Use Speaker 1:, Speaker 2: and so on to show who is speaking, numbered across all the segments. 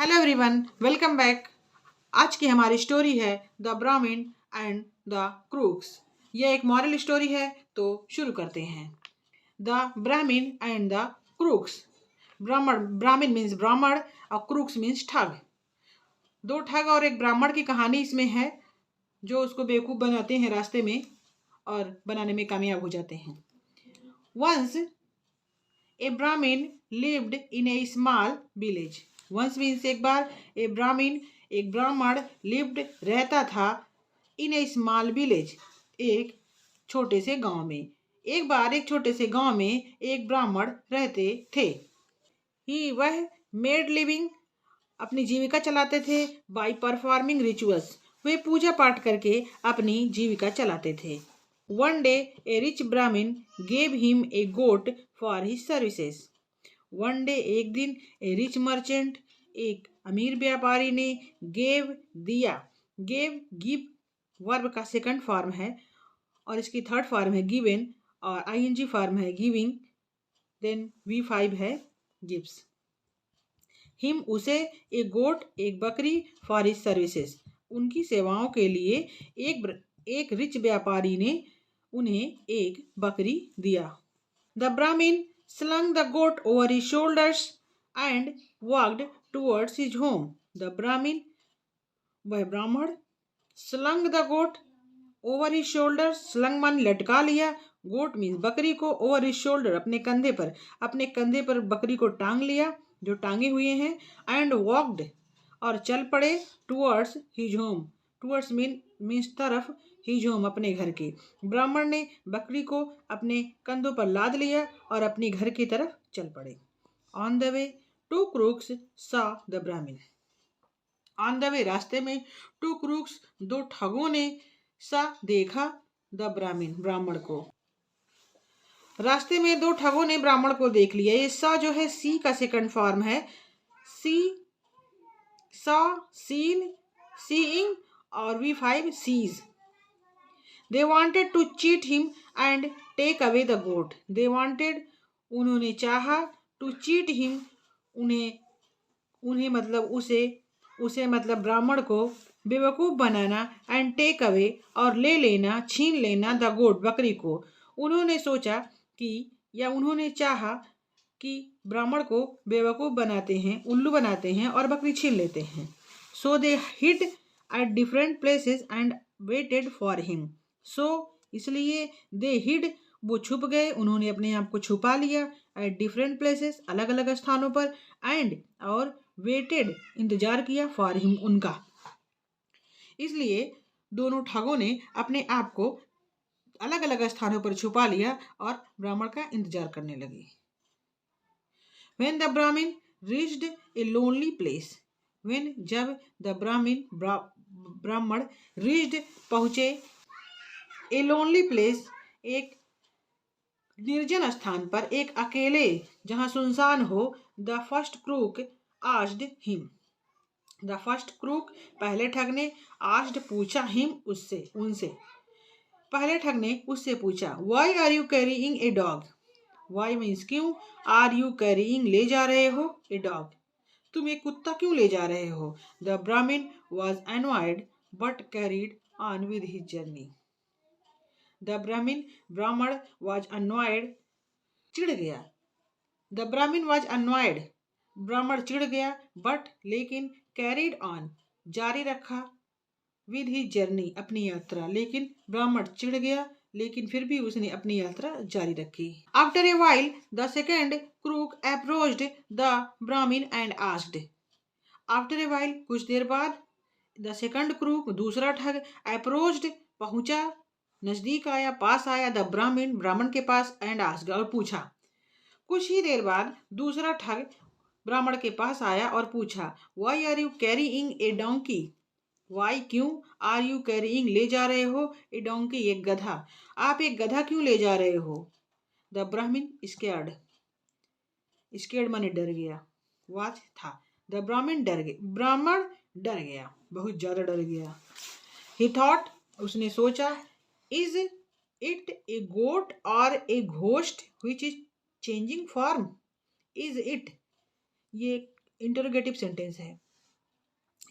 Speaker 1: Hello everyone, welcome back. आज की हमारी स्टोरी है द ब्राह्मण एंड द क्रूक्स। यह एक मॉरल स्टोरी है, तो शुरू करते हैं। द ब्राह्मण एंड द क्रूक्स। ब्राह्मण मीन्स ब्राह्मण और क्रूक्स मीन्स ठग। दो ठग और एक ब्राह्मण की कहानी इसमें है, जो उसको बेवकूफ़ बनाते हैं रास्ते में और बनाने में कामयाब हो जाते हैं। Once a Brahmin lived in a small village. Once means एक बार, ए ब्राह्मण एक ब्राह्मण लिव्ड रहता था इन ए स्मॉल विलेज एक छोटे से गांव में। एक बार एक छोटे से गांव में एक ब्राह्मण रहते थे। वह मेड लिविंग अपनी जीविका चलाते थे बाय परफॉर्मिंग रिचुअल्स। वे पूजा पाठ करके अपनी जीविका चलाते थे। One day a rich Brahmin gave him a goat for his services. One day एक दिन ए रिच मर्चेंट एक अमीर व्यापारी ने गेव दिया। गिव वर्ब का सेकंड फॉर्म है और इसकी थर्ड फॉर्म है गिवन और आईएनजी फॉर्म है गिविंग, देन V5 है गिव्स। हिम उसे एक गोट एक बकरी फॉर हिज सर्विसेज, उनकी सेवाओं के लिए एक रिच व्यापारी ने उन्हें एक बकरी दिया। द ब्राह्मण slung the goat over his shoulders and walked towards his home. The Brahmin, वह ब्राह्मण, slung the goat over his shoulders, slung मान लटका लिया, goat मीन्स बकरी को, over his shoulder अपने कंधे पर बकरी को टांग लिया जो टांगे हुए हैं, and walked और चल पड़े towards his home. towards means तरफ, his home अपने घर के। ब्राह्मण ने बकरी को अपने कंधों पर लाद लिया और अपने घर की तरफ चल पड़े। On the way two crooks saw the Brahmin. On the way रास्ते में, टू क्रूक्स दो ठगों ने, सा देखा, द ब्राह्मण को। रास्ते में दो ठगों ने ब्राह्मण को देख लिया। ये सा जो है सी का सेकंड फॉर्म है। सी, सा, सीन, सीइंग और V5 sees. They wanted to cheat him and take away the goat. They wanted उन्होंने चाहा, to cheat him उन्हें मतलब उसे मतलब ब्राह्मण को बेवकूफ़ बनाना, and take away और ले लेना, छीन लेना, the goat बकरी को। उन्होंने सोचा कि या उन्होंने चाहा कि ब्राह्मण को बेवकूफ़ बनाते हैं, उल्लू बनाते हैं और बकरी छीन लेते हैं। So they hid at different places and waited for him. So इसलिए they hid वो छुप गए, उन्होंने अपने आप को छुपा लिया, at different places अलग अलग स्थानों पर, and और waited इंतजार किया, for him उनका। इसलिए दोनों ठगों ने अपने आप को अलग अलग स्थानों पर छुपा लिया और ब्राह्मण का इंतजार करने लगे। When the Brahmin reached a lonely place, when जब the ब्राह्मण reached पहुँचे, a lonely place एक निर्जन स्थान पर, एक अकेले जहाँ सुनसान हो, the first crook asked him. The first crook पहले ठग ने, asked पूछा, him उनसे पहले ठग ने उससे पूछा, why are you carrying a dog? Why means क्यों, are you carrying ले जा रहे हो, a dog तुम एक कुत्ता क्यों ले जा रहे हो। The Brahmin was annoyed but carried on with his journey. The ब्राह्मण was annoyed चिढ़ गया। The Brahmin was annoyed ब्राह्मण चिढ़ गया, but लेकिन carried on जारी रखा, with his journey अपनी यात्रा। लेकिन ब्राह्मण चिढ़ गया लेकिन फिर भी उसने अपनी यात्रा जारी रखी। After a while, the second crook approached the Brahmin and asked. After a while, कुछ देर बाद, the second crook दूसरा ठग, approached पहुंचा, नजदीक आया, पास आया, the Brahmin ब्राह्मण के पास, and asked और पूछा। कुछ ही देर बाद दूसरा ठग ब्राह्मण के पास आया और पूछा, Why are you carrying a donkey? Why क्यों, आर यू कैरिंग ले जा रहे हो, ए डोंकी एक गधा, आप एक गधा क्यों ले जा रहे हो। द ब्राह्मण स्केर्ड माने डर गया, वाच था, द ब्राह्मण डर गया, बहुत ज्यादा डर गया। ही थॉट उसने सोचा, इज इट ए गोट और a ghost which is changing form. Is it ये इंटरोगेटिव सेंटेंस है।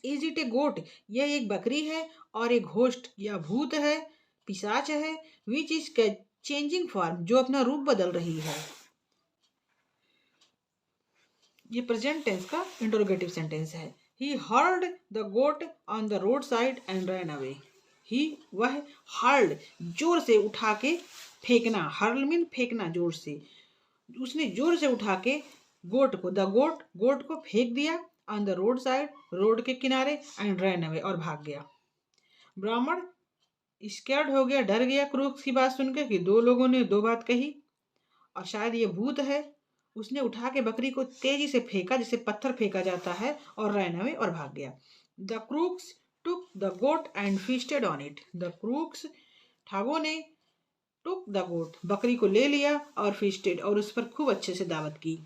Speaker 1: इज इट ए गोट? यह एक बकरी है और एक घोस्ट या भूत है, पिशाच है। विच इज चेंजिंग फॉर्म, जो अपना रूप बदल रही है। ये प्रेजेंट टेंस का इंटरोगेटिव सेंटेंस है। He heard the goat on the road side and ran away. He वह, हर्ड जोर से उठा के फेंकना, हर्ल मीन फेंकना जोर से। उसने जोर से उठा के गोट को, द गोट, गोट को फेंक दिया on the road side, road के किनारे, एंड रैन अवे और भाग गया। ब्राह्मण स्कैर्ड हो गया, डर गया क्रूक्स की बात सुनकर कि दो लोगों ने दो बात कही और शायद ये भूत है। उसने उठा के बकरी को तेजी से फेंका जैसे पत्थर फेंका जाता है और रैन अवे और भाग गया। The crooks took the goat and feasted on it. The crooks, ठागों ने, टुक द गोट, बकरी को ले लिया और फीस्टेड, और उस पर खूब अच्छे से दावत की।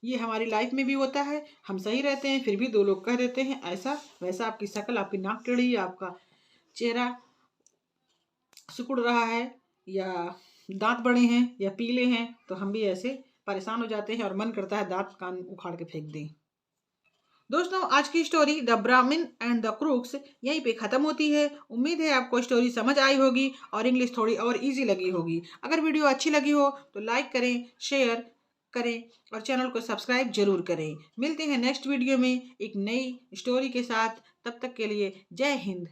Speaker 1: ये हमारी लाइफ में भी होता है। हम सही रहते हैं फिर भी दो लोग कह देते हैं ऐसा वैसा, आपकी शक्ल, आपकी नाक टेढ़ी, आपका चेहरा सिकुड़ रहा है, या दांत बड़े हैं या पीले हैं, तो हम भी ऐसे परेशान हो जाते हैं और मन करता है दांत कान उखाड़ के फेंक दें। दोस्तों, आज की स्टोरी द ब्राह्मण एंड द क्रूक्स यहीं पे खत्म होती है। उम्मीद है आपको स्टोरी समझ आई होगी और इंग्लिश थोड़ी और इजी लगी होगी। अगर वीडियो अच्छी लगी हो तो लाइक करें, शेयर करें और चैनल को सब्सक्राइब जरूर करें। मिलते हैं नेक्स्ट वीडियो में एक नई स्टोरी के साथ। तब तक के लिए जय हिंद।